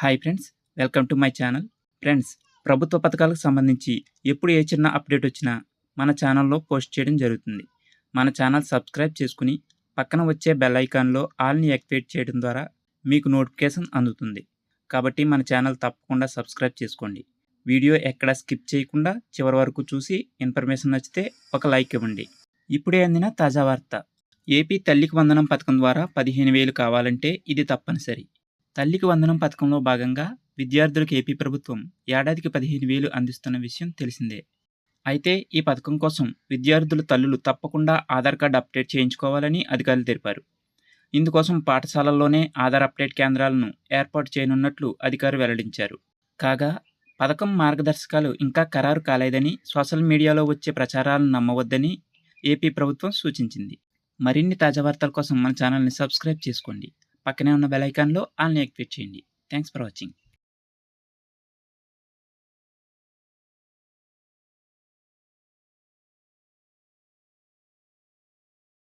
Hi friends, welcome to my channel. Friends, ప్రభుత్వ పథకాలకు సంబంధించి ఎప్పుడు ఏ చిన్న అప్డేట్ వచ్చినా మన ఛానల్లో పోస్ట్ చేయడం జరుగుతుంది. మన ఛానల్ సబ్స్క్రైబ్ చేసుకుని పక్కన వచ్చే బెల్ ఐకాన్లో ఆల్ని యాక్టివేట్ చేయడం ద్వారా మీకు నోటిఫికేషన్ అందుతుంది. కాబట్టి మన ఛానల్ తప్పకుండా సబ్స్క్రైబ్ చేసుకోండి. వీడియో ఎక్కడా స్కిప్ చేయకుండా చివరి వరకు చూసి ఇన్ఫర్మేషన్ నచ్చితే ఒక లైక్ ఇవ్వండి. ఇప్పుడే అందిన తాజా వార్త. ఏపీ తల్లికి వందనం పథకం ద్వారా 15,000 కావాలంటే ఇది తప్పనిసరి. తల్లికి వందనం పథకంలో భాగంగా విద్యార్థులకు ఏపీ ప్రభుత్వం ఏడాదికి 15,000 అందిస్తున్న విషయం తెలిసిందే. అయితే ఈ పథకం కోసం విద్యార్థుల తల్లులు తప్పకుండా ఆధార్ కార్డు అప్డేట్ చేయించుకోవాలని అధికారులు తెలిపారు. ఇందుకోసం పాఠశాలల్లోనే ఆధార్ అప్డేట్ కేంద్రాలను ఏర్పాటు చేయనున్నట్లు అధికారులు వెల్లడించారు. కాగా పథకం మార్గదర్శకాలు ఇంకా ఖరారు కాలేదని, సోషల్ మీడియాలో వచ్చే ప్రచారాలను నమ్మవద్దని ఏపీ ప్రభుత్వం సూచించింది. మరిన్ని తాజా వార్తల కోసం మన ఛానల్ని సబ్స్క్రైబ్ చేసుకోండి. పక్కనే ఉన్న బెల్ ఐకాన్లో ఆల్ని యాక్టివేట్ చేయండి. Thanks for watching.